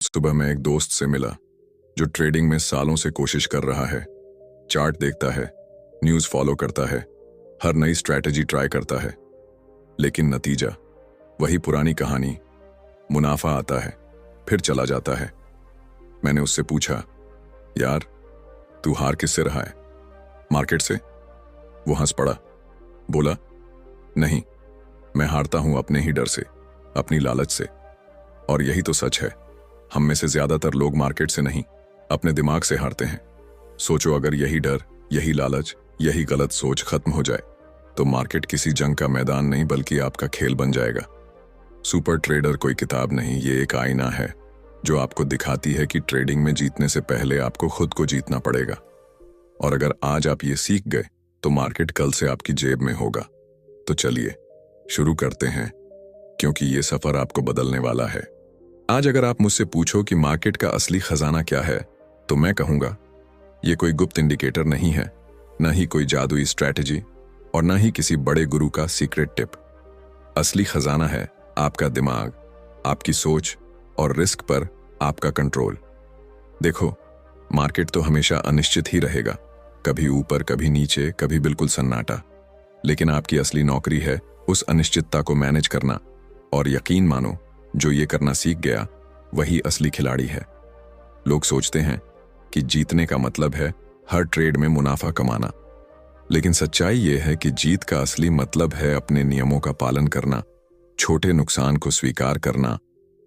सुबह मैं एक दोस्त से मिला जो ट्रेडिंग में सालों से कोशिश कर रहा है। चार्ट देखता है, न्यूज़ फॉलो करता है, हर नई स्ट्रैटेजी ट्राई करता है, लेकिन नतीजा वही पुरानी कहानी। मुनाफा आता है, फिर चला जाता है। मैंने उससे पूछा, यार तू हार किससे रहा है? मार्केट से? वो हंस पड़ा, बोला, नहीं, मैं हारता हूं अपने ही डर से, अपनी लालच से। और यही तो सच है, हम में से ज्यादातर लोग मार्केट से नहीं, अपने दिमाग से हारते हैं। सोचो, अगर यही डर, यही लालच, यही गलत सोच खत्म हो जाए तो मार्केट किसी जंग का मैदान नहीं बल्कि आपका खेल बन जाएगा। सुपर ट्रेडर कोई किताब नहीं, ये एक आईना है जो आपको दिखाती है कि ट्रेडिंग में जीतने से पहले आपको खुद को जीतना पड़ेगा। और अगर आज आप ये सीख गए तो मार्केट कल से आपकी जेब में होगा। तो चलिए शुरू करते हैं, क्योंकि ये सफर आपको बदलने वाला है। आज अगर आप मुझसे पूछो कि मार्केट का असली खजाना क्या है, तो मैं कहूंगा ये कोई गुप्त इंडिकेटर नहीं है, न ही कोई जादुई स्ट्रैटेजी, और न ही किसी बड़े गुरु का सीक्रेट टिप। असली खजाना है आपका दिमाग, आपकी सोच और रिस्क पर आपका कंट्रोल। देखो, मार्केट तो हमेशा अनिश्चित ही रहेगा, कभी ऊपर, कभी नीचे, कभी बिल्कुल सन्नाटा। लेकिन आपकी असली नौकरी है उस अनिश्चितता को मैनेज करना। और यकीन मानो, जो ये करना सीख गया वही असली खिलाड़ी है। लोग सोचते हैं कि जीतने का मतलब है हर ट्रेड में मुनाफा कमाना, लेकिन सच्चाई ये है कि जीत का असली मतलब है अपने नियमों का पालन करना, छोटे नुकसान को स्वीकार करना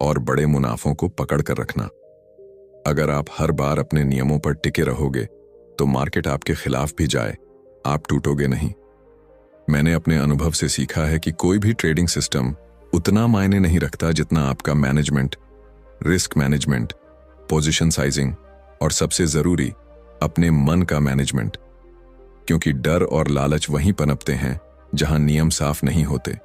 और बड़े मुनाफों को पकड़ कर रखना। अगर आप हर बार अपने नियमों पर टिके रहोगे तो मार्केट आपके खिलाफ भी जाए, आप टूटोगे नहीं। मैंने अपने अनुभव से सीखा है कि कोई भी ट्रेडिंग सिस्टम उतना मायने नहीं रखता जितना आपका management, risk management, position sizing और सबसे जरूरी अपने मन का मैनेजमेंट। क्योंकि डर और लालच वहीं पनपते हैं जहां नियम साफ नहीं होते।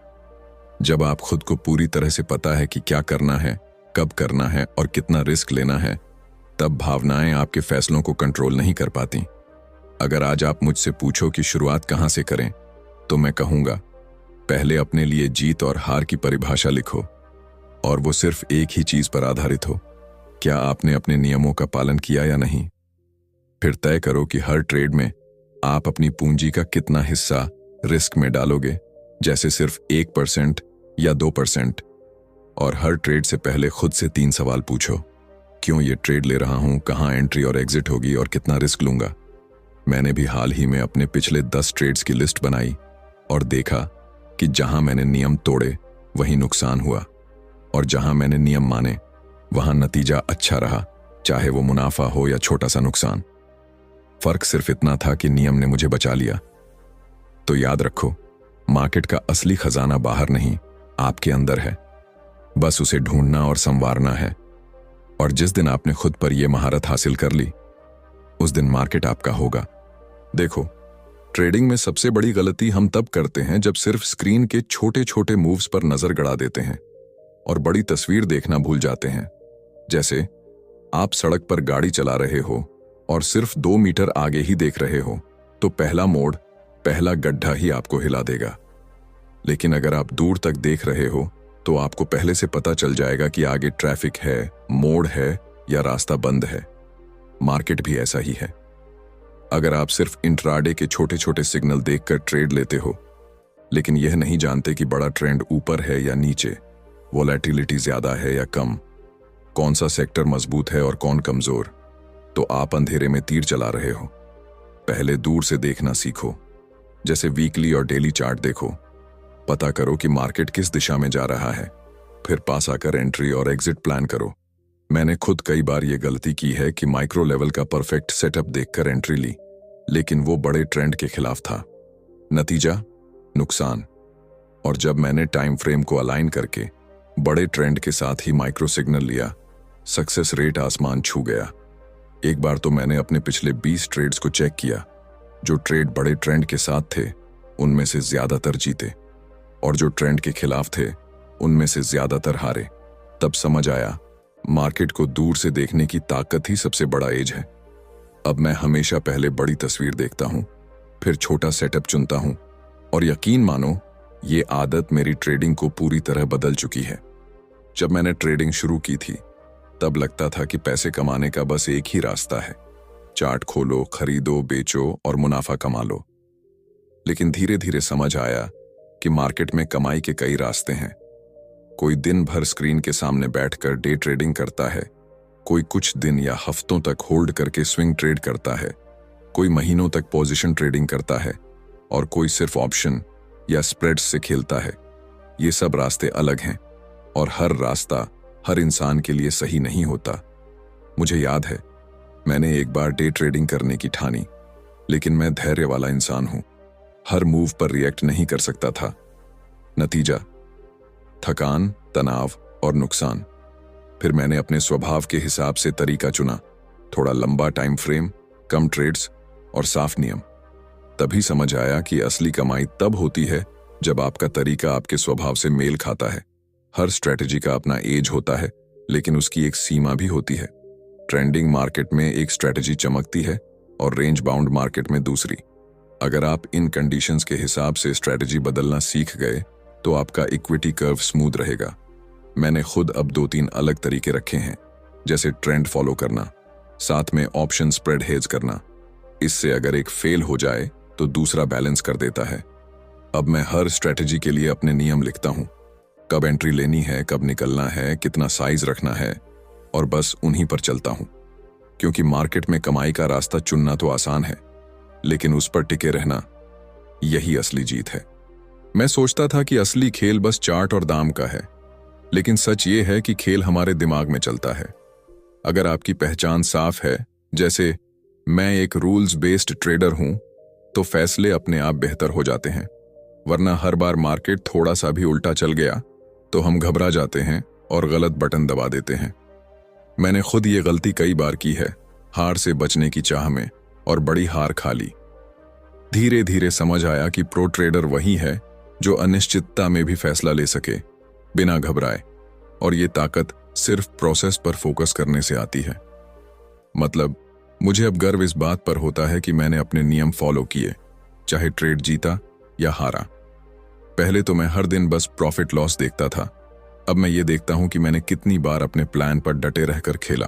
जब आप खुद को पूरी तरह से पता है कि क्या करना है, कब करना है और कितना रिस्क लेना है, तब भावनाएं आपके फैसलों को कंट्रोल नहीं कर पाती। अगर आज आप मुझसे पूछो कि शुरुआत कहां से करें, तो मैं कहूंगा, पहले अपने लिए जीत और हार की परिभाषा लिखो, और वो सिर्फ एक ही चीज पर आधारित हो, क्या आपने अपने नियमों का पालन किया या नहीं। फिर तय करो कि हर ट्रेड में आप अपनी पूंजी का कितना हिस्सा रिस्क में डालोगे, जैसे सिर्फ 1% या 2%। और हर ट्रेड से पहले खुद से 3 सवाल पूछो, क्यों ये ट्रेड ले रहा हूं, कहां एंट्री और एग्जिट होगी और कितना रिस्क लूंगा। मैंने भी हाल ही में अपने पिछले 10 ट्रेड्स की लिस्ट बनाई और देखा कि जहां मैंने नियम तोड़े वहीं नुकसान हुआ, और जहां मैंने नियम माने वहां नतीजा अच्छा रहा, चाहे वो मुनाफा हो या छोटा सा नुकसान। फर्क सिर्फ इतना था कि नियम ने मुझे बचा लिया। तो याद रखो, मार्केट का असली खजाना बाहर नहीं, आपके अंदर है। बस उसे ढूंढना और संवारना है। और जिस दिन आपने खुद पर यह महारत हासिल कर ली, उस दिन मार्केट आपका होगा। देखो, ट्रेडिंग में सबसे बड़ी गलती हम तब करते हैं जब सिर्फ स्क्रीन के छोटे छोटे मूव्स पर नजर गड़ा देते हैं और बड़ी तस्वीर देखना भूल जाते हैं। जैसे आप सड़क पर गाड़ी चला रहे हो और सिर्फ 2 मीटर आगे ही देख रहे हो, तो पहला मोड़, पहला गड्ढा ही आपको हिला देगा। लेकिन अगर आप दूर तक देख रहे हो तो आपको पहले से पता चल जाएगा कि आगे ट्रैफिक है, मोड़ है या रास्ता बंद है। मार्केट भी ऐसा ही है। अगर आप सिर्फ इंट्राडे के छोटे छोटे सिग्नल देखकर ट्रेड लेते हो, लेकिन यह नहीं जानते कि बड़ा ट्रेंड ऊपर है या नीचे, वोलेटिलिटी ज्यादा है या कम, कौन सा सेक्टर मजबूत है और कौन कमजोर, तो आप अंधेरे में तीर चला रहे हो। पहले दूर से देखना सीखो, जैसे वीकली और डेली चार्ट देखो। पता करो कि मार्केट किस दिशा में जा रहा है, फिर पास आकर एंट्री और एग्जिट प्लान करो। मैंने खुद कई बार ये गलती की है कि माइक्रो लेवल का परफेक्ट सेटअप देखकर एंट्री ली, लेकिन वो बड़े ट्रेंड के खिलाफ था। नतीजा, नुकसान। और जब मैंने टाइम फ्रेम को अलाइन करके बड़े ट्रेंड के साथ ही माइक्रो सिग्नल लिया, सक्सेस रेट आसमान छू गया। एक बार तो मैंने अपने पिछले 20 ट्रेड्स को चेक किया। जो ट्रेड बड़े ट्रेंड के साथ थे उनमें से ज्यादातर जीते, और जो ट्रेंड के खिलाफ थे उनमें से ज्यादातर हारे। तब समझ आया, मार्केट को दूर से देखने की ताकत ही सबसे बड़ा एज है। अब मैं हमेशा पहले बड़ी तस्वीर देखता हूं, फिर छोटा सेटअप चुनता हूं, और यकीन मानो, ये आदत मेरी ट्रेडिंग को पूरी तरह बदल चुकी है। जब मैंने ट्रेडिंग शुरू की थी तब लगता था कि पैसे कमाने का बस एक ही रास्ता है, चार्ट खोलो, खरीदो, बेचो और मुनाफा कमा लो। लेकिन धीरे धीरे समझ आया कि मार्केट में कमाई के कई रास्ते हैं। कोई दिन भर स्क्रीन के सामने बैठकर डे ट्रेडिंग करता है, कोई कुछ दिन या हफ्तों तक होल्ड करके स्विंग ट्रेड करता है, कोई महीनों तक पोजीशन ट्रेडिंग करता है और कोई सिर्फ ऑप्शन या स्प्रेड्स से खेलता है। ये सब रास्ते अलग हैं और हर रास्ता हर इंसान के लिए सही नहीं होता। मुझे याद है, मैंने एक बार डे ट्रेडिंग करने की ठानी, लेकिन मैं धैर्य वाला इंसान हूं, हर मूव पर रिएक्ट नहीं कर सकता था। नतीजा, थकान, तनाव और नुकसान। फिर मैंने अपने स्वभाव के हिसाब से तरीका चुना, थोड़ा लंबा टाइम फ्रेम, कम ट्रेड्स और साफ नियम। तभी समझ आया कि असली कमाई तब होती है जब आपका तरीका आपके स्वभाव से मेल खाता है। हर स्ट्रेटजी का अपना एज होता है, लेकिन उसकी एक सीमा भी होती है। ट्रेंडिंग मार्केट में एक स्ट्रेटजी चमकती है और रेंज बाउंड मार्केट में दूसरी। अगर आप इन कंडीशंस के हिसाब से स्ट्रेटजी बदलना सीख गए तो आपका इक्विटी कर्व स्मूथ रहेगा। मैंने खुद अब 2-3 अलग तरीके रखे हैं, जैसे ट्रेंड फॉलो करना, साथ में ऑप्शन स्प्रेड हेज करना। इससे अगर एक फेल हो जाए तो दूसरा बैलेंस कर देता है। अब मैं हर स्ट्रेटजी के लिए अपने नियम लिखता हूं, कब एंट्री लेनी है, कब निकलना है, कितना साइज रखना है, और बस उन्हीं पर चलता हूं। क्योंकि मार्केट में कमाई का रास्ता चुनना तो आसान है, लेकिन उस पर टिके रहना, यही असली जीत है। मैं सोचता था कि असली खेल बस चार्ट और दाम का है, लेकिन सच ये है कि खेल हमारे दिमाग में चलता है। अगर आपकी पहचान साफ है, जैसे मैं एक रूल्स बेस्ड ट्रेडर हूं, तो फैसले अपने आप बेहतर हो जाते हैं। वरना हर बार मार्केट थोड़ा सा भी उल्टा चल गया तो हम घबरा जाते हैं और गलत बटन दबा देते हैं। मैंने खुद ये गलती कई बार की है, हार से बचने की चाह में, और बड़ी हार खा ली। धीरे धीरे समझ आया कि प्रो ट्रेडर वही है जो अनिश्चितता में भी फैसला ले सके बिना घबराए, और ये ताकत सिर्फ प्रोसेस पर फोकस करने से आती है। मतलब, मुझे अब गर्व इस बात पर होता है कि मैंने अपने नियम फॉलो किए, चाहे ट्रेड जीता या हारा। पहले तो मैं हर दिन बस प्रॉफिट लॉस देखता था, अब मैं ये देखता हूं कि मैंने कितनी बार अपने प्लान पर डटे रहकर खेला।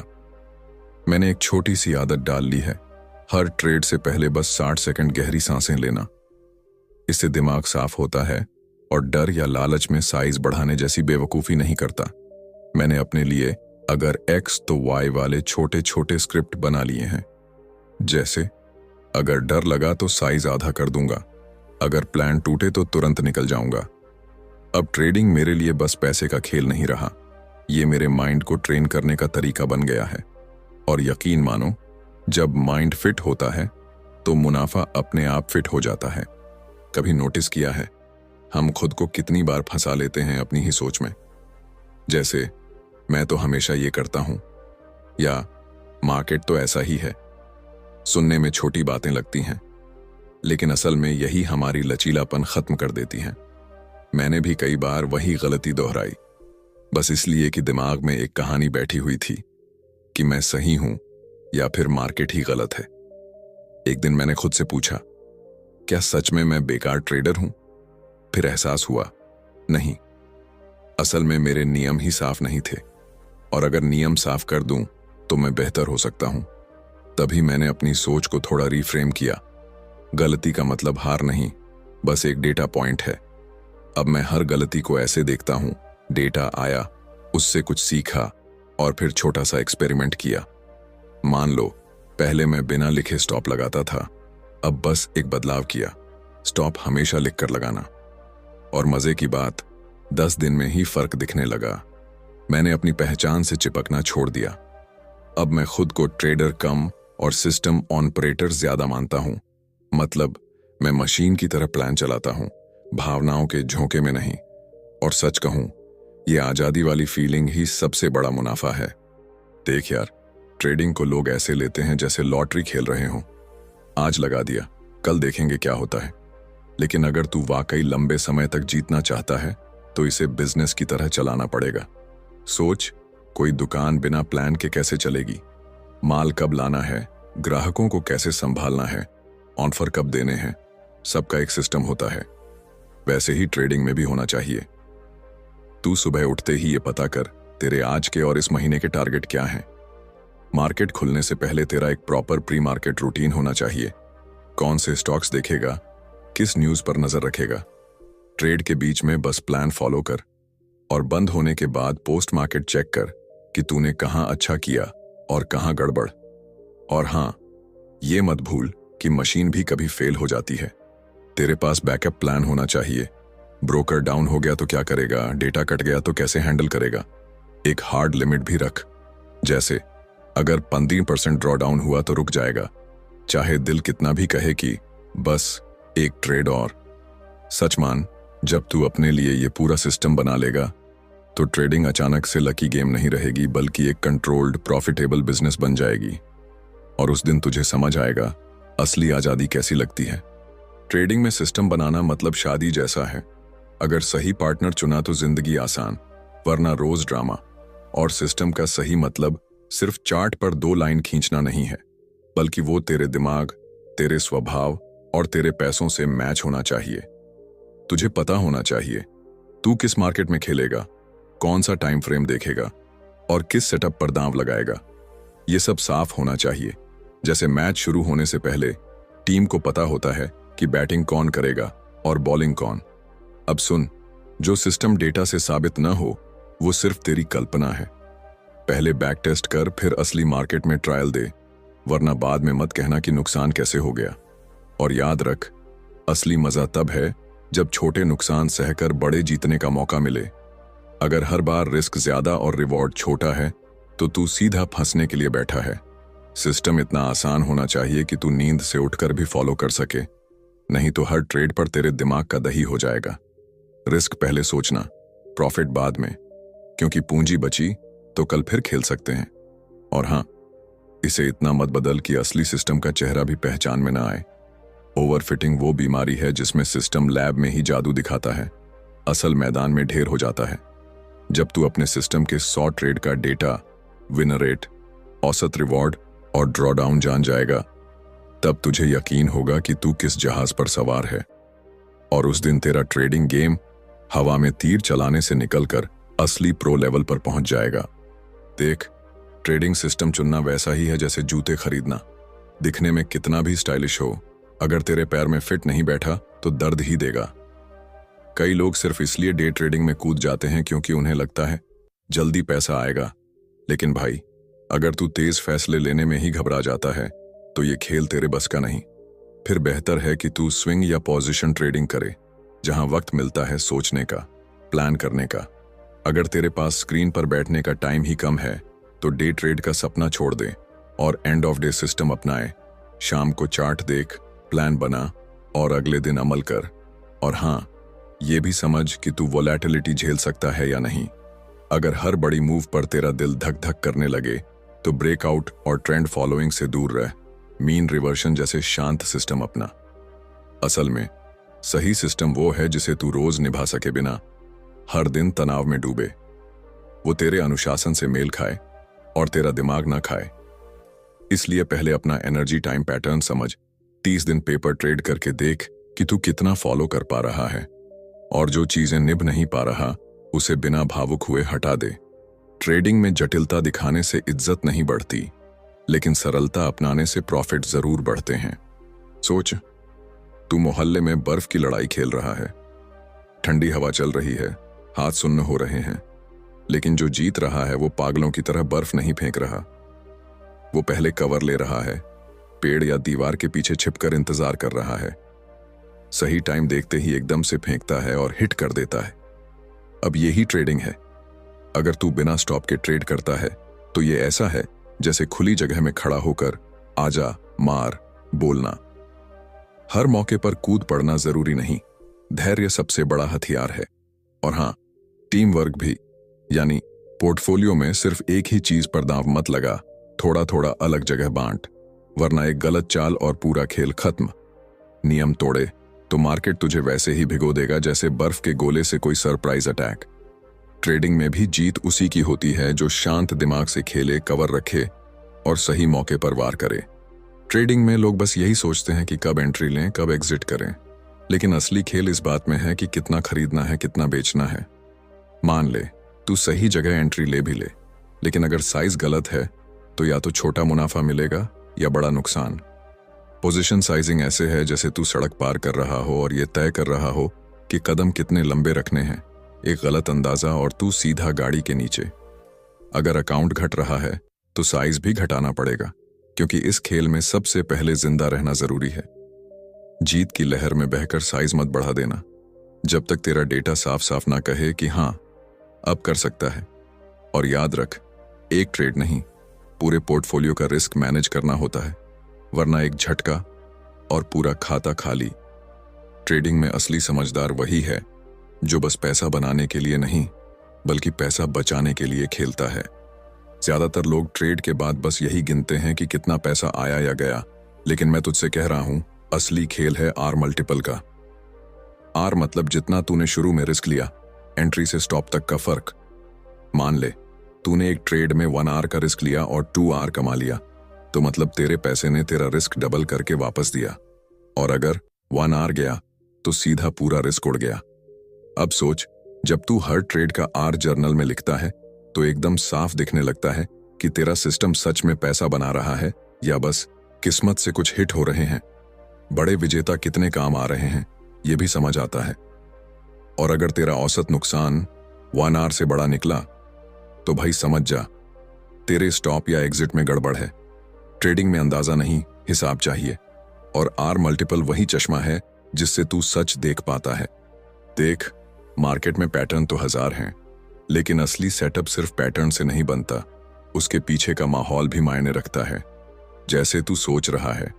मैंने एक छोटी सी आदत डाल ली है, हर ट्रेड से पहले बस 60 सेकंड गहरी सांसें लेना। इससे दिमाग साफ होता है और डर या लालच में साइज बढ़ाने जैसी बेवकूफ़ी नहीं करता। मैंने अपने लिए अगर X तो Y वाले छोटे छोटे स्क्रिप्ट बना लिए हैं। जैसे, अगर डर लगा तो साइज आधा कर दूंगा, अगर प्लान टूटे तो तुरंत निकल जाऊंगा। अब ट्रेडिंग मेरे लिए बस पैसे का खेल नहीं रहा, ये मेरे माइंड को ट्रेन करने का तरीका बन गया है। और यकीन मानो, जब माइंड फिट होता है तो मुनाफा अपने आप फिट हो जाता है। कभी नोटिस किया है, हम खुद को कितनी बार फंसा लेते हैं अपनी ही सोच में। जैसे, मैं तो हमेशा ये करता हूं, या मार्केट तो ऐसा ही है। सुनने में छोटी बातें लगती हैं, लेकिन असल में यही हमारी लचीलापन खत्म कर देती हैं। मैंने भी कई बार वही गलती दोहराई, बस इसलिए कि दिमाग में एक कहानी बैठी हुई थी कि मैं सही हूं या फिर मार्केट ही गलत है। एक दिन मैंने खुद से पूछा, क्या सच में मैं बेकार ट्रेडर हूं? फिर एहसास हुआ, नहीं, असल में मेरे नियम ही साफ नहीं थे, और अगर नियम साफ कर दूं तो मैं बेहतर हो सकता हूं। तभी मैंने अपनी सोच को थोड़ा रिफ्रेम किया। गलती का मतलब हार नहीं, बस एक डेटा पॉइंट है। अब मैं हर गलती को ऐसे देखता हूं, डेटा आया, उससे कुछ सीखा और फिर छोटा सा एक्सपेरिमेंट किया। मान लो, पहले मैं बिना लिखे स्टॉप लगाता था, अब बस एक बदलाव किया, स्टॉप हमेशा लिखकर लगाना। और मजे की बात, 10 दिन में ही फर्क दिखने लगा। मैंने अपनी पहचान से चिपकना छोड़ दिया। अब मैं खुद को ट्रेडर कम और सिस्टम ऑपरेटर ज्यादा मानता हूं। मतलब, मैं मशीन की तरह प्लान चलाता हूं, भावनाओं के झोंके में नहीं। और सच कहूं, ये आजादी वाली फीलिंग ही सबसे बड़ा मुनाफा है। देख यार, ट्रेडिंग को लोग ऐसे लेते हैं जैसे लॉटरी खेल रहे हों। आज लगा दिया, कल देखेंगे क्या होता है। लेकिन अगर तू वाकई लंबे समय तक जीतना चाहता है तो इसे बिजनेस की तरह चलाना पड़ेगा। सोच, कोई दुकान बिना प्लान के कैसे चलेगी? माल कब लाना है, ग्राहकों को कैसे संभालना है, ऑफर कब देने हैं, सबका एक सिस्टम होता है। वैसे ही ट्रेडिंग में भी होना चाहिए। तू सुबह उठते ही ये पता कर तेरे आज के और इस महीने के टारगेट क्या हैं। मार्केट खुलने से पहले तेरा एक प्रॉपर प्री मार्केट रूटीन होना चाहिए। कौन से स्टॉक्स देखेगा, किस न्यूज़ पर नजर रखेगा। ट्रेड के बीच में बस प्लान फॉलो कर और बंद होने के बाद पोस्ट मार्केट चेक कर कि तूने कहां अच्छा किया और कहां गड़बड़। और हां, ये मत भूल कि मशीन भी कभी फेल हो जाती है। तेरे पास बैकअप प्लान होना चाहिए। ब्रोकर डाउन हो गया तो क्या करेगा, डेटा कट गया तो कैसे हैंडल करेगा। एक हार्ड लिमिट भी रख, जैसे अगर 15% ड्रॉ डाउन हुआ तो रुक जाएगा, चाहे दिल कितना भी कहे कि बस एक ट्रेड और। सच मान, जब तू अपने लिए ये पूरा सिस्टम बना लेगा तो ट्रेडिंग अचानक से लकी गेम नहीं रहेगी, बल्कि एक कंट्रोल्ड प्रॉफिटेबल बिजनेस बन जाएगी। और उस दिन तुझे समझ आएगा असली आजादी कैसी लगती है। ट्रेडिंग में सिस्टम बनाना मतलब शादी जैसा है। अगर सही पार्टनर चुना तो जिंदगी आसान, वरना रोज ड्रामा। और सिस्टम का सही मतलब सिर्फ चार्ट पर 2 लाइन खींचना नहीं है, बल्कि वो तेरे दिमाग, तेरे स्वभाव और तेरे पैसों से मैच होना चाहिए। तुझे पता होना चाहिए तू किस मार्केट में खेलेगा, कौन सा टाइम फ्रेम देखेगा और किस सेटअप पर दांव लगाएगा। ये सब साफ होना चाहिए। जैसे मैच शुरू होने से पहले टीम को पता होता है कि बैटिंग कौन करेगा और बॉलिंग कौन। अब सुन, जो सिस्टम डेटा से साबित न हो वो सिर्फ तेरी कल्पना है। पहले बैक टेस्ट कर, फिर असली मार्केट में ट्रायल दे, वरना बाद में मत कहना कि नुकसान कैसे हो गया। और याद रख, असली मजा तब है जब छोटे नुकसान सहकर बड़े जीतने का मौका मिले। अगर हर बार रिस्क ज्यादा और रिवॉर्ड छोटा है तो तू सीधा फंसने के लिए बैठा है। सिस्टम इतना आसान होना चाहिए कि तू नींद से उठकर भी फॉलो कर सके, नहीं तो हर ट्रेड पर तेरे दिमाग का दही हो जाएगा। रिस्क पहले सोचना, प्रॉफिट बाद में, क्योंकि पूंजी बची तो कल फिर खेल सकते हैं। और हां, इसे इतना मत बदल कि असली सिस्टम का चेहरा भी पहचान में ना आए। ओवरफिटिंग वो बीमारी है जिसमें सिस्टम लैब में ही जादू दिखाता है, असल मैदान में ढेर हो जाता है। जब तू अपने सिस्टम के 100 ट्रेड का डेटा, विनर रेट, औसत रिवॉर्ड और ड्रॉडाउन जान जाएगा, तब तुझे यकीन होगा कि तू किस जहाज पर सवार है। और उस दिन तेरा ट्रेडिंग गेम हवा में तीर चलाने से निकलकर असली प्रो लेवल पर पहुंच जाएगा। देख, ट्रेडिंग सिस्टम चुनना वैसा ही है जैसे जूते खरीदना। दिखने में कितना भी स्टाइलिश हो, अगर तेरे पैर में फिट नहीं बैठा तो दर्द ही देगा। कई लोग सिर्फ इसलिए डे ट्रेडिंग में कूद जाते हैं क्योंकि उन्हें लगता है जल्दी पैसा आएगा। लेकिन भाई, अगर तू तेज फैसले लेने में ही घबरा जाता है तो ये खेल तेरे बस का नहीं। फिर बेहतर है कि तू स्विंग या पोजीशन ट्रेडिंग करे, जहां वक्त मिलता है सोचने का, प्लान करने का। अगर तेरे पास स्क्रीन पर बैठने का टाइम ही कम है तो डे ट्रेड का सपना छोड़ दे और एंड ऑफ डे सिस्टम अपनाए। शाम को चार्ट देख, प्लान बना और अगले दिन अमल कर। और हां, ये भी समझ कि तू वोलेटिलिटी झेल सकता है या नहीं। अगर हर बड़ी मूव पर तेरा दिल धक धक करने लगे तो ब्रेकआउट और ट्रेंड फॉलोइंग से दूर रह। मीन रिवर्शन जैसे शांत सिस्टम अपना। असल में सही सिस्टम वो है जिसे तू रोज निभा सके बिना हर दिन तनाव में डूबे। वो तेरे अनुशासन से मेल खाए और तेरा दिमाग ना खाए। इसलिए पहले अपना एनर्जी टाइम पैटर्न समझ। 30 दिन पेपर ट्रेड करके देख कि तू कितना फॉलो कर पा रहा है, और जो चीजें निभ नहीं पा रहा उसे बिना भावुक हुए हटा दे। ट्रेडिंग में जटिलता दिखाने से इज्जत नहीं बढ़ती, लेकिन सरलता अपनाने से प्रॉफिट जरूर बढ़ते हैं। सोच, तू मोहल्ले में बर्फ की लड़ाई खेल रहा है। ठंडी हवा चल रही है, हाथ सुन्न हो रहे हैं, लेकिन जो जीत रहा है वो पागलों की तरह बर्फ नहीं फेंक रहा। वो पहले कवर ले रहा है, पेड़ या दीवार के पीछे छिपकर इंतजार कर रहा है। सही टाइम देखते ही एकदम से फेंकता है और हिट कर देता है। अब यही ट्रेडिंग है। अगर तू बिना स्टॉप के ट्रेड करता है तो ये ऐसा है जैसे खुली जगह में खड़ा होकर आजा, मार बोलना। हर मौके पर कूद पड़ना जरूरी नहीं। धैर्य सबसे बड़ा हथियार है। और हां, टीम वर्क भी, यानी पोर्टफोलियो में सिर्फ एक ही चीज पर दांव मत लगा, थोड़ा थोड़ा अलग जगह बांट, वरना एक गलत चाल और पूरा खेल खत्म। नियम तोड़े तो मार्केट तुझे वैसे ही भिगो देगा जैसे बर्फ के गोले से कोई सरप्राइज अटैक। ट्रेडिंग में भी जीत उसी की होती है जो शांत दिमाग से खेले, कवर रखे और सही मौके पर वार करे। ट्रेडिंग में लोग बस यही सोचते हैं कि कब एंट्री लें, कब एग्जिट करें, लेकिन असली खेल इस बात में है कि कितना खरीदना है, कितना बेचना है। मान ले तू सही जगह एंट्री ले भी ले, लेकिन अगर साइज गलत है तो या तो छोटा मुनाफा मिलेगा या बड़ा नुकसान। पोजीशन साइजिंग ऐसे है जैसे तू सड़क पार कर रहा हो और ये तय कर रहा हो कि कदम कितने लंबे रखने हैं। एक गलत अंदाजा और तू सीधा गाड़ी के नीचे। अगर अकाउंट घट रहा है तो साइज भी घटाना पड़ेगा, क्योंकि इस खेल में सबसे पहले जिंदा रहना जरूरी है। जीत की लहर में बहकर साइज मत बढ़ा देना जब तक तेरा डेटा साफ साफ ना कहे कि हाँ अब कर सकता है। और याद रख, एक ट्रेड नहीं, पूरे पोर्टफोलियो का रिस्क मैनेज करना होता है, वरना एक झटका और पूरा खाता खाली। ट्रेडिंग में असली समझदार वही है जो बस पैसा बनाने के लिए नहीं बल्कि पैसा बचाने के लिए खेलता है। ज्यादातर लोग ट्रेड के बाद बस यही गिनते हैं कि कितना पैसा आया या गया, लेकिन मैं तुझसे कह रहा हूं असली खेल है आर मल्टीपल का। आर मतलब जितना तूने शुरू में रिस्क लिया, एंट्री से स्टॉप तक का फर्क। मान ले तूने एक ट्रेड में 1 आर का रिस्क लिया और 2 आर कमा लिया, तो मतलब तेरे पैसे ने तेरा रिस्क डबल करके वापस दिया। और अगर 1 आर गया तो सीधा पूरा रिस्क उड़ गया। अब सोच, जब तू हर ट्रेड का आर जर्नल में लिखता है तो एकदम साफ दिखने लगता है कि तेरा सिस्टम सच में पैसा बना रहा है या बस किस्मत से कुछ हिट हो रहे हैं। बड़े विजेता कितने काम आ रहे हैं ये भी समझ आता है। और अगर तेरा औसत नुकसान 1 आर से बड़ा निकला तो भाई समझ जा, तेरे स्टॉप या एग्जिट में गड़बड़ है। ट्रेडिंग में अंदाजा नहीं, हिसाब चाहिए। और आर मल्टीपल वही चश्मा है जिससे तू सच देख पाता है। देख, मार्केट में पैटर्न तो 1000 हैं, लेकिन असली सेटअप सिर्फ पैटर्न से नहीं बनता, उसके पीछे का माहौल भी मायने रखता है। जैसे तू सोच रहा है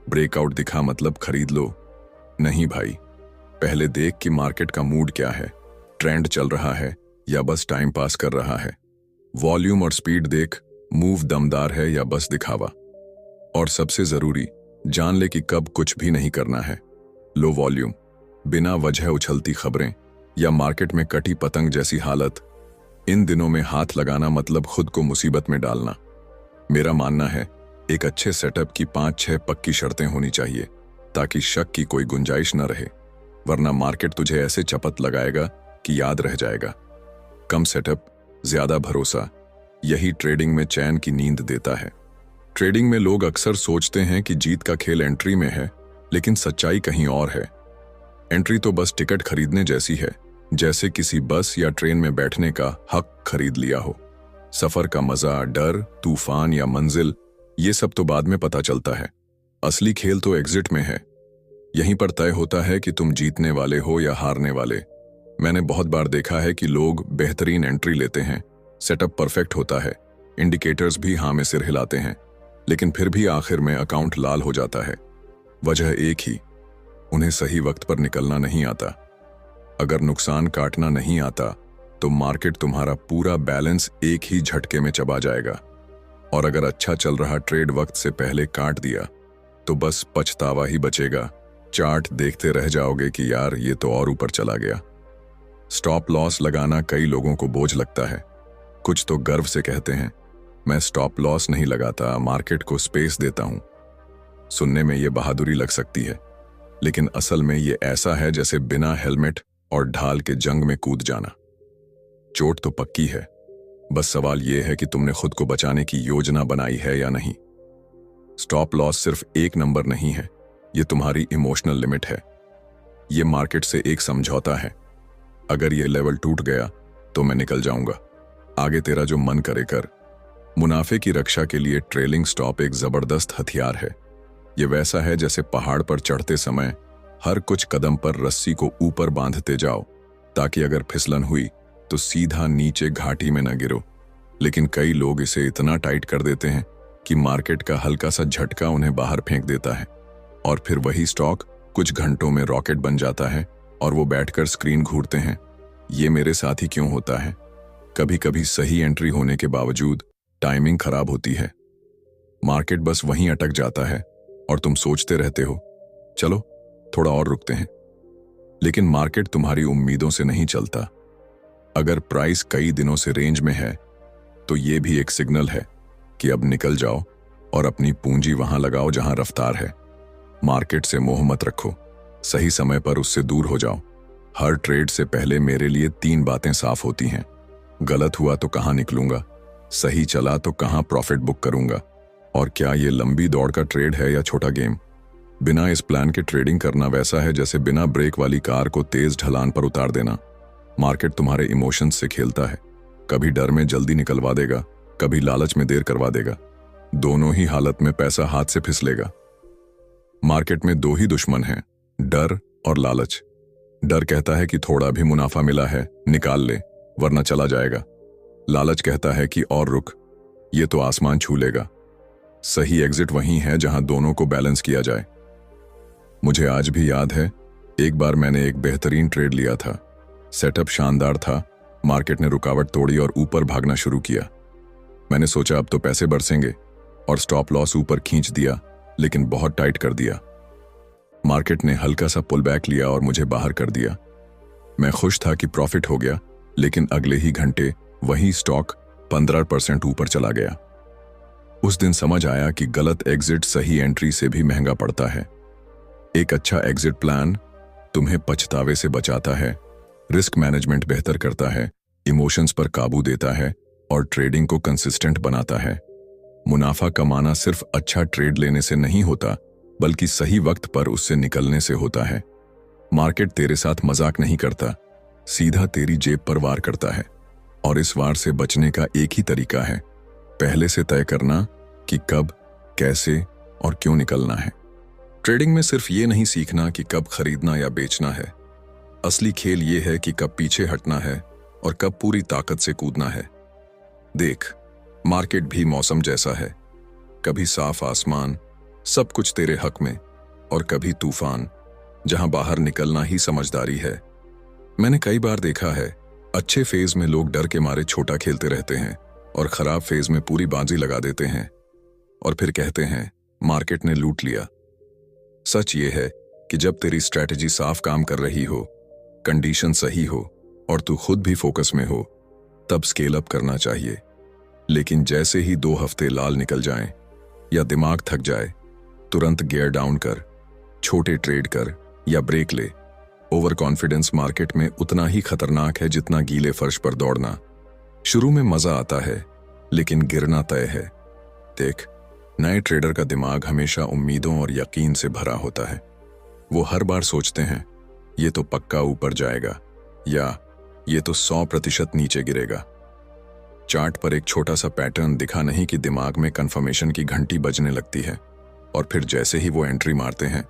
ब्रेकआउट दिखा मतलब खरीद लो, नहीं भाई, पहले देख कि मार्केट का मूड क्या है, ट्रेंड चल रहा है या बस टाइम पास कर रहा है। वॉल्यूम और स्पीड देख, मूव दमदार है या बस दिखावा। और सबसे जरूरी, जान ले कि कब कुछ भी नहीं करना है। लो वॉल्यूम, बिना वजह उछलती खबरें या मार्केट में कटी पतंग जैसी हालत, इन दिनों में हाथ लगाना मतलब खुद को मुसीबत में डालना। मेरा मानना है एक अच्छे सेटअप की 5-6 पक्की शर्तें होनी चाहिए ताकि शक की कोई गुंजाइश न रहे, वरना मार्केट तुझे ऐसे चपत लगाएगा कि याद रह जाएगा। कम सेटअप, ज्यादा भरोसा, यही ट्रेडिंग में चैन की नींद देता है। ट्रेडिंग में लोग अक्सर सोचते हैं कि जीत का खेल एंट्री में है, लेकिन सच्चाई कहीं और है। एंट्री तो बस टिकट खरीदने जैसी है, जैसे किसी बस या ट्रेन में बैठने का हक खरीद लिया हो। सफर का मजा, डर, तूफान या मंजिल, ये सब तो बाद में पता चलता है। असली खेल तो एग्जिट में है। यहीं पर तय होता है कि तुम जीतने वाले हो या हारने वाले। मैंने बहुत बार देखा है कि लोग बेहतरीन एंट्री लेते हैं, सेटअप परफेक्ट होता है, इंडिकेटर्स भी हाँ में सिर हिलाते हैं, लेकिन फिर भी आखिर में अकाउंट लाल हो जाता है। वजह एक ही, उन्हें सही वक्त पर निकलना नहीं आता। अगर नुकसान काटना नहीं आता तो मार्केट तुम्हारा पूरा बैलेंस एक ही झटके में चबा जाएगा। और अगर अच्छा चल रहा ट्रेड वक्त से पहले काट दिया तो बस पछतावा ही बचेगा। चार्ट देखते रह जाओगे कि यार ये तो और ऊपर चला गया। स्टॉप लॉस लगाना कई लोगों को बोझ लगता है। कुछ तो गर्व से कहते हैं, मैं स्टॉप लॉस नहीं लगाता, मार्केट को स्पेस देता हूं। सुनने में ये बहादुरी लग सकती है, लेकिन असल में ये ऐसा है जैसे बिना हेलमेट और ढाल के जंग में कूद जाना। चोट तो पक्की है, बस सवाल यह है कि तुमने खुद को बचाने की योजना बनाई है या नहीं। स्टॉप लॉस सिर्फ एक नंबर नहीं है, ये तुम्हारी इमोशनल लिमिट है। ये मार्केट से एक समझौता है, अगर ये लेवल टूट गया तो मैं निकल जाऊंगा, आगे तेरा जो मन करे कर। मुनाफे की रक्षा के लिए ट्रेलिंग स्टॉप एक जबरदस्त हथियार है। ये वैसा है जैसे पहाड़ पर चढ़ते समय हर कुछ कदम पर रस्सी को ऊपर बांधते जाओ, ताकि अगर फिसलन हुई तो सीधा नीचे घाटी में न गिरो। लेकिन कई लोग इसे इतना टाइट कर देते हैं कि मार्केट का हल्का सा झटका उन्हें बाहर फेंक देता है, और फिर वही स्टॉक कुछ घंटों में रॉकेट बन जाता है और वो बैठकर स्क्रीन घूरते हैं। ये मेरे साथ ही क्यों होता है? कभी कभी सही एंट्री होने के बावजूद टाइमिंग खराब होती है, मार्केट बस वहीं अटक जाता है और तुम सोचते रहते हो चलो थोड़ा और रुकते हैं। लेकिन मार्केट तुम्हारी उम्मीदों से नहीं चलता। अगर प्राइस कई दिनों से रेंज में है तो ये भी एक सिग्नल है कि अब निकल जाओ और अपनी पूंजी वहां लगाओ जहां रफ्तार है। मार्केट से मोह मत रखो, सही समय पर उससे दूर हो जाओ। हर ट्रेड से पहले मेरे लिए 3 बातें साफ होती हैं। गलत हुआ तो कहाँ निकलूंगा, सही चला तो कहाँ प्रॉफिट बुक करूंगा, और क्या ये लंबी दौड़ का ट्रेड है या छोटा गेम। बिना इस प्लान के ट्रेडिंग करना वैसा है जैसे बिना ब्रेक वाली कार को तेज ढलान पर उतार देना। मार्केट तुम्हारे इमोशंस से खेलता है, कभी डर में जल्दी निकलवा देगा, कभी लालच में देर करवा देगा। दोनों ही हालत में पैसा हाथ से फिसलेगा। मार्केट में दो ही दुश्मन हैं, डर और लालच। डर कहता है कि थोड़ा भी मुनाफा मिला है निकाल ले वरना चला जाएगा। लालच कहता है कि और रुक, ये तो आसमान छू लेगा। सही एग्जिट वहीं है जहां दोनों को बैलेंस किया जाए। मुझे आज भी याद है, एक बार मैंने एक बेहतरीन ट्रेड लिया था। सेटअप शानदार था, मार्केट ने रुकावट तोड़ी और ऊपर भागना शुरू किया। मैंने सोचा अब तो पैसे बरसेंगे और स्टॉप लॉस ऊपर खींच दिया, लेकिन बहुत टाइट कर दिया। मार्केट ने हल्का सा पुल बैक लिया और मुझे बाहर कर दिया। मैं खुश था कि प्रॉफिट हो गया, लेकिन अगले ही घंटे वही स्टॉक 15% ऊपर चला गया। उस दिन समझ आया कि गलत एग्जिट सही एंट्री से भी महंगा पड़ता है। एक अच्छा एग्जिट प्लान तुम्हें पछतावे से बचाता है, रिस्क मैनेजमेंट बेहतर करता है, इमोशंस पर काबू देता है और ट्रेडिंग को कंसिस्टेंट बनाता है। मुनाफा कमाना सिर्फ अच्छा ट्रेड लेने से नहीं होता, बल्कि सही वक्त पर उससे निकलने से होता है। मार्केट तेरे साथ मजाक नहीं करता, सीधा तेरी जेब पर वार करता है। और इस वार से बचने का एक ही तरीका है, पहले से तय करना कि कब, कैसे और क्यों निकलना है। ट्रेडिंग में सिर्फ ये नहीं सीखना कि कब खरीदना या बेचना है, असली खेल ये है कि कब पीछे हटना है और कब पूरी ताकत से कूदना है। देख, मार्केट भी मौसम जैसा है, कभी साफ आसमान, सब कुछ तेरे हक में, और कभी तूफान, जहां बाहर निकलना ही समझदारी है। मैंने कई बार देखा है, अच्छे फेज में लोग डर के मारे छोटा खेलते रहते हैं और खराब फेज में पूरी बाजी लगा देते हैं और फिर कहते हैं मार्केट ने लूट लिया। सच ये है कि जब तेरी स्ट्रैटेजी साफ काम कर रही हो, कंडीशन सही हो और तू खुद भी फोकस में हो, तब स्केल अप करना चाहिए। लेकिन जैसे ही 2 हफ्ते लाल निकल जाएं या दिमाग थक जाए, तुरंत गियर डाउन कर, छोटे ट्रेड कर या ब्रेक ले। ओवर कॉन्फिडेंस मार्केट में उतना ही खतरनाक है जितना गीले फर्श पर दौड़ना। शुरू में मजा आता है, लेकिन गिरना तय है। देख, नए ट्रेडर का दिमाग हमेशा उम्मीदों और यकीन से भरा होता है। वो हर बार सोचते हैं ये तो पक्का ऊपर जाएगा या ये तो 100% नीचे गिरेगा। चार्ट पर एक छोटा सा पैटर्न दिखा नहीं कि दिमाग में कंफर्मेशन की घंटी बजने लगती है, और फिर जैसे ही वो एंट्री मारते हैं,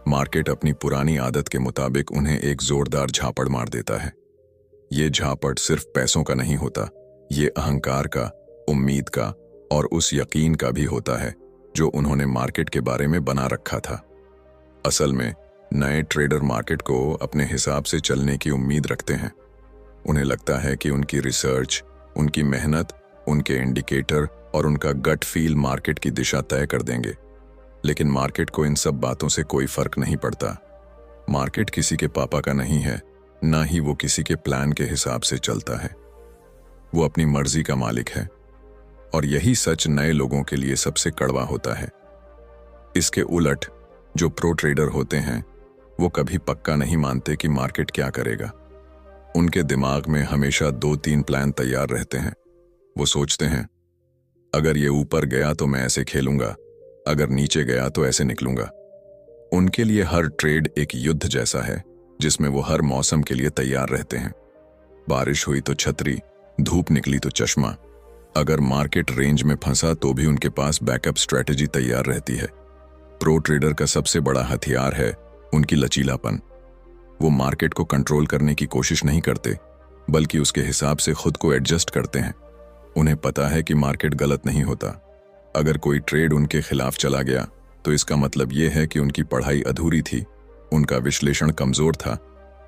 मार्केट अपनी पुरानी आदत के मुताबिक उन्हें एक जोरदार झापड़ मार देता है। ये झापड़ सिर्फ पैसों का नहीं होता, ये अहंकार का, उम्मीद का और उस यकीन का भी होता है जो उन्होंने मार्केट के बारे में बना रखा था। असल में नए ट्रेडर मार्केट को अपने हिसाब से चलने की उम्मीद रखते हैं। उन्हें लगता है कि उनकी रिसर्च, उनकी मेहनत, उनके इंडिकेटर और उनका गट फील मार्केट की दिशा तय कर देंगे। लेकिन मार्केट को इन सब बातों से कोई फर्क नहीं पड़ता। मार्केट किसी के पापा का नहीं है, ना ही वो किसी के प्लान के हिसाब से चलता है। वो अपनी मर्जी का मालिक है, और यही सच नए लोगों के लिए सबसे कड़वा होता है। इसके उलट जो प्रो ट्रेडर होते हैं, वो कभी पक्का नहीं मानते कि मार्केट क्या करेगा। उनके दिमाग में हमेशा 2-3 प्लान तैयार रहते हैं। वो सोचते हैं, अगर ये ऊपर गया तो मैं ऐसे खेलूंगा, अगर नीचे गया तो ऐसे निकलूंगा। उनके लिए हर ट्रेड एक युद्ध जैसा है, जिसमें वो हर मौसम के लिए तैयार रहते हैं। बारिश हुई तो छतरी, धूप निकली तो चश्मा। अगर मार्केट रेंज में फंसा तो भी उनके पास बैकअप स्ट्रैटेजी तैयार रहती है। प्रो ट्रेडर का सबसे बड़ा हथियार है उनकी लचीलापन। वो मार्केट को कंट्रोल करने की कोशिश नहीं करते, बल्कि उसके हिसाब से खुद को एडजस्ट करते हैं। उन्हें पता है कि मार्केट गलत नहीं होता। अगर कोई ट्रेड उनके खिलाफ चला गया तो इसका मतलब यह है कि उनकी पढ़ाई अधूरी थी, उनका विश्लेषण कमजोर था,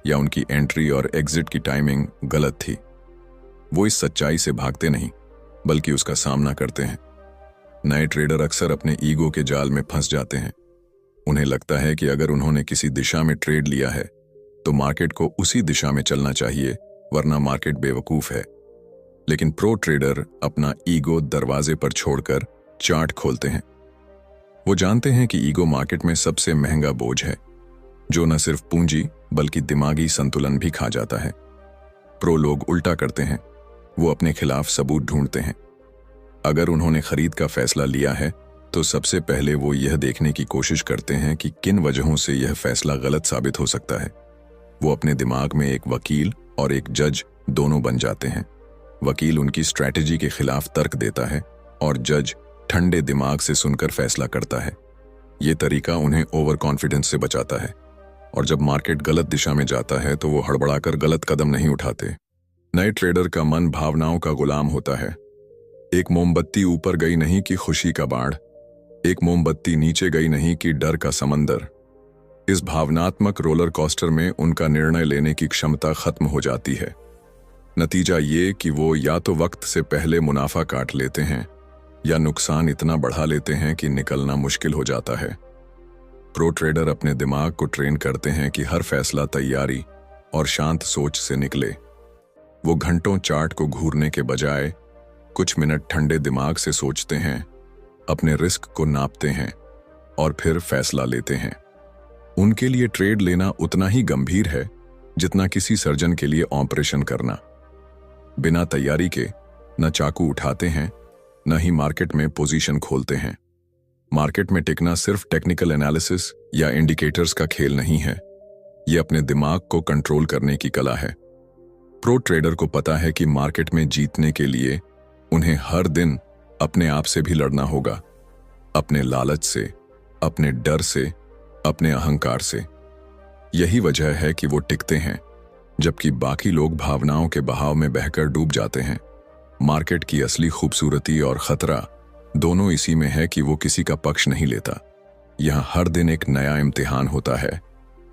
या उनकी एंट्री और एग्जिट की टाइमिंग गलत थी। वो इस सच्चाई से भागते नहीं, बल्कि उसका सामना करते हैं। नए ट्रेडर अक्सर अपने ईगो के जाल में फंस जाते हैं। उन्हें लगता है कि अगर उन्होंने किसी दिशा में ट्रेड लिया है तो मार्केट को उसी दिशा में चलना चाहिए, वरना मार्केट बेवकूफ है। लेकिन प्रो ट्रेडर अपना ईगो दरवाजे पर छोड़कर चार्ट खोलते हैं। वो जानते हैं कि ईगो मार्केट में सबसे महंगा बोझ है, जो न सिर्फ पूंजी बल्कि दिमागी संतुलन भी खा जाता है। प्रो लोग उल्टा करते हैं। वो अपने खिलाफ सबूत ढूंढते हैं। अगर उन्होंने खरीद का फैसला लिया है तो सबसे पहले वो यह देखने की कोशिश करते हैं कि किन वजहों से यह फैसला गलत साबित हो सकता है। वो अपने दिमाग में एक वकील और एक जज दोनों बन जाते हैं। वकील उनकी स्ट्रैटेजी के खिलाफ तर्क देता है और जज ठंडे दिमाग से सुनकर फैसला करता है। ये तरीका उन्हें ओवर कॉन्फिडेंस से बचाता है और जब मार्केट गलत दिशा में जाता है तो वो हड़बड़ाकर गलत कदम नहीं उठाते। नए ट्रेडर का मन भावनाओं का गुलाम होता है। एक मोमबत्ती ऊपर गई नहीं कि खुशी का बाढ़, एक मोमबत्ती नीचे गई नहीं कि डर का समंदर। इस भावनात्मक रोलर कोस्टर में उनका निर्णय लेने की क्षमता खत्म हो जाती है। नतीजा ये कि वो या तो वक्त से पहले मुनाफा काट लेते हैं या नुकसान इतना बढ़ा लेते हैं कि निकलना मुश्किल हो जाता है। प्रो ट्रेडर अपने दिमाग को ट्रेन करते हैं कि हर फैसला तैयारी और शांत सोच से निकले। वो घंटों चार्ट को घूरने के बजाय कुछ मिनट ठंडे दिमाग से सोचते हैं, अपने रिस्क को नापते हैं और फिर फैसला लेते हैं। उनके लिए ट्रेड लेना उतना ही गंभीर है जितना किसी सर्जन के लिए ऑपरेशन करना। बिना तैयारी के न चाकू उठाते हैं न ही मार्केट में पोजीशन खोलते हैं। मार्केट में टिकना सिर्फ टेक्निकल एनालिसिस या इंडिकेटर्स का खेल नहीं है, यह अपने दिमाग को कंट्रोल करने की कला है। प्रो ट्रेडर को पता है कि मार्केट में जीतने के लिए उन्हें हर दिन अपने आप से भी लड़ना होगा, अपने लालच से, अपने डर से, अपने अहंकार से। यही वजह है कि वो टिकते हैं जबकि बाकी लोग भावनाओं के बहाव में बहकर डूब जाते हैं। मार्केट की असली खूबसूरती और खतरा दोनों इसी में है कि वो किसी का पक्ष नहीं लेता। यहाँ हर दिन एक नया इम्तिहान होता है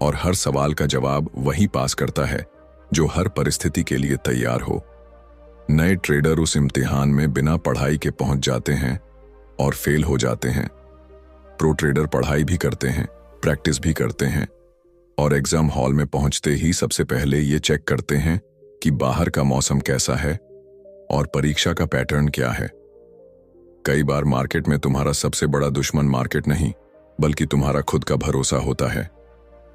और हर सवाल का जवाब वही पास करता है जो हर परिस्थिति के लिए तैयार हो। नए ट्रेडर उस इम्तिहान में बिना पढ़ाई के पहुंच जाते हैं और फेल हो जाते हैं। प्रो ट्रेडर पढ़ाई भी करते हैं, प्रैक्टिस भी करते हैं और एग्जाम हॉल में पहुंचते ही सबसे पहले ये चेक करते हैं कि बाहर का मौसम कैसा है और परीक्षा का पैटर्न क्या है। कई बार मार्केट में तुम्हारा सबसे बड़ा दुश्मन मार्केट नहीं बल्कि तुम्हारा खुद का भरोसा होता है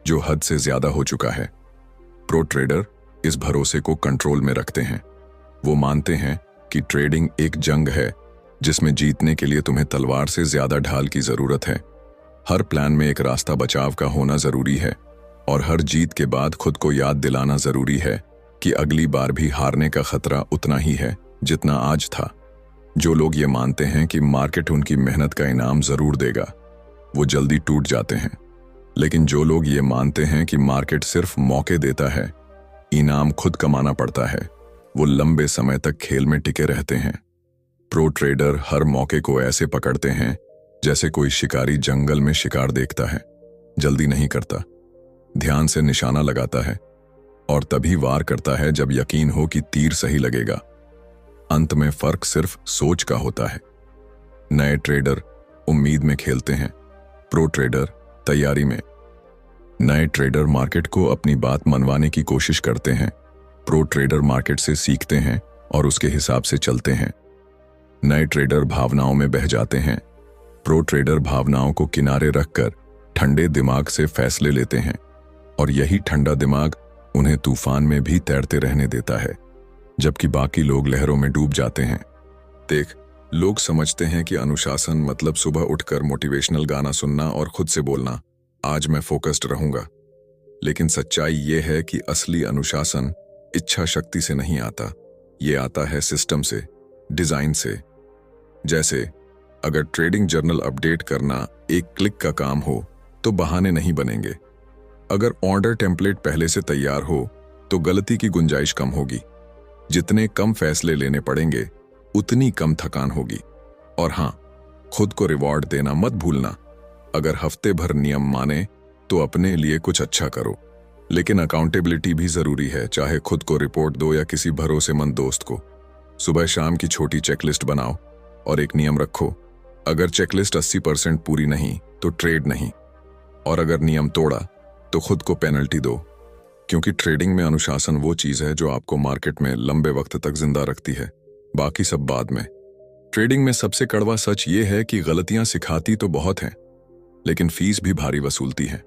जो हद से ज्यादा हो चुका है। प्रो ट्रेडर इस भरोसे को कंट्रोल में रखते हैं। वो मानते हैं कि ट्रेडिंग एक जंग है जिसमें जीतने के लिए तुम्हें तलवार से ज्यादा ढाल की जरूरत है। हर प्लान में एक रास्ता बचाव का होना जरूरी है और हर जीत के बाद खुद को याद दिलाना जरूरी है कि अगली बार भी हारने का खतरा उतना ही है जितना आज था। जो लोग ये मानते हैं कि मार्केट उनकी मेहनत का इनाम जरूर देगा, वो जल्दी टूट जाते हैं। लेकिन जो लोग ये मानते हैं कि मार्केट सिर्फ मौके देता है, इनाम खुद कमाना पड़ता है, वो लंबे समय तक खेल में टिके रहते हैं। प्रो ट्रेडर हर मौके को ऐसे पकड़ते हैं जैसे कोई शिकारी जंगल में शिकार देखता है। जल्दी नहीं करता, ध्यान से निशाना लगाता है और तभी वार करता है जब यकीन हो कि तीर सही लगेगा। अंत में फर्क सिर्फ सोच का होता है। नए ट्रेडर उम्मीद में खेलते हैं, प्रो ट्रेडर तैयारी में। नए ट्रेडर मार्केट को अपनी बात मनवाने की कोशिश करते हैं, प्रो ट्रेडर मार्केट से सीखते हैं और उसके हिसाब से चलते हैं। नए ट्रेडर भावनाओं में बह जाते हैं, प्रो ट्रेडर भावनाओं को किनारे रखकर ठंडे दिमाग से फैसले लेते हैं और यही ठंडा दिमाग उन्हें तूफान में भी तैरते रहने देता है जबकि बाकी लोग लहरों में डूब जाते हैं। देख, लोग समझते हैं कि अनुशासन मतलब सुबह उठकर मोटिवेशनल गाना सुनना और खुद से बोलना, आज मैं फोकस्ड रहूंगा। लेकिन सच्चाई ये है कि असली अनुशासन इच्छा शक्ति से नहीं आता, ये आता है सिस्टम से, डिजाइन से। जैसे अगर ट्रेडिंग जर्नल अपडेट करना एक क्लिक का काम हो तो बहाने नहीं बनेंगे। अगर ऑर्डर टेम्पलेट पहले से तैयार हो तो गलती की गुंजाइश कम होगी। जितने कम फैसले लेने पड़ेंगे उतनी कम थकान होगी। और हाँ, खुद को रिवॉर्ड देना मत भूलना। अगर हफ्ते भर नियम माने तो अपने लिए कुछ अच्छा करो, लेकिन अकाउंटेबिलिटी भी जरूरी है, चाहे खुद को रिपोर्ट दो या किसी भरोसेमंद दोस्त को। सुबह शाम की छोटी चेकलिस्ट बनाओ और एक नियम रखो, अगर चेकलिस्ट 80% पूरी नहीं तो ट्रेड नहीं, और अगर नियम तोड़ा तो खुद को पेनल्टी दो। क्योंकि ट्रेडिंग में अनुशासन वो चीज है जो आपको मार्केट में लंबे वक्त तक जिंदा रखती है, बाकी सब बाद में। ट्रेडिंग में सबसे कड़वा सच ये है कि गलतियां सिखाती तो बहुत हैं, लेकिन फीस भी भारी वसूलती है।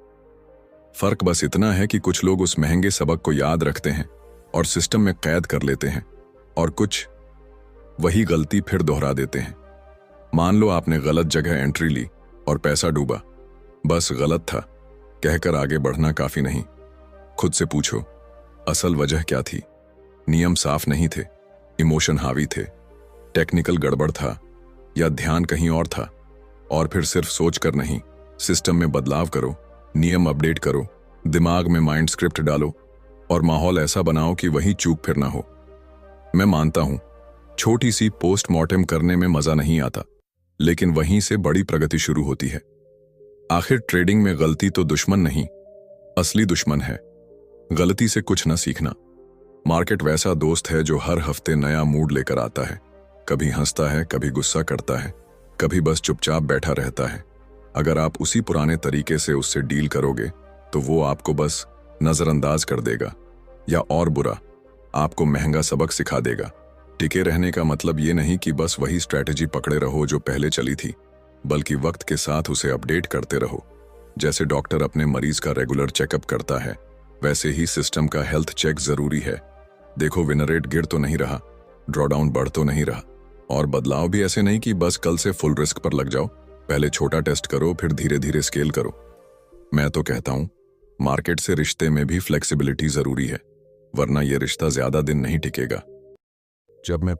फर्क बस इतना है कि कुछ लोग उस महंगे सबक को याद रखते हैं और सिस्टम में कैद कर लेते हैं, और कुछ वही गलती फिर दोहरा देते हैं। मान लो आपने गलत जगह एंट्री ली और पैसा डूबा। बस गलत था कहकर आगे बढ़ना काफी नहीं। खुद से पूछो, असल वजह क्या थी? नियम साफ नहीं थे, इमोशन हावी थे, टेक्निकल गड़बड़ था, या ध्यान कहीं और था? और फिर सिर्फ सोचकर नहीं, सिस्टम में बदलाव करो, नियम अपडेट करो, दिमाग में माइंड स्क्रिप्ट डालो और माहौल ऐसा बनाओ कि वही चूक फिर ना हो। मैं मानता हूं, छोटी सी पोस्टमार्टम करने में मजा नहीं आता, लेकिन वहीं से बड़ी प्रगति शुरू होती है। आखिर ट्रेडिंग में गलती तो दुश्मन नहीं, असली दुश्मन है गलती से कुछ न सीखना। मार्केट वैसा दोस्त है जो हर हफ्ते नया मूड लेकर आता है। कभी हंसता है, कभी गुस्सा करता है, कभी बस चुपचाप बैठा रहता है। अगर आप उसी पुराने तरीके से उससे डील करोगे तो वो आपको बस नजरअंदाज कर देगा, या और बुरा, आपको महंगा सबक सिखा देगा। टिके रहने का मतलब ये नहीं कि बस वही स्ट्रैटेजी पकड़े रहो जो पहले चली थी, बल्कि वक्त के साथ उसे अपडेट करते रहो। जैसे डॉक्टर अपने मरीज का रेगुलर चेकअप करता है, वैसे ही सिस्टम का हेल्थ चेक जरूरी है। देखो, विनर रेट गिर तो नहीं रहा, ड्रॉडाउन बढ़ तो नहीं रहा, और बदलाव भी ऐसे नहीं कि बस कल से फुल रिस्क पर लग जाओ। पहले छोटा टेस्ट करो, फिर धीरे धीरे स्केल करो। मैं तो कहता हूं, मार्केट से रिश्ते में भी फ्लेक्सिबिलिटी जरूरी है, वरना यह रिश्ता ज्यादा दिन नहीं टिकेगा। जब मैं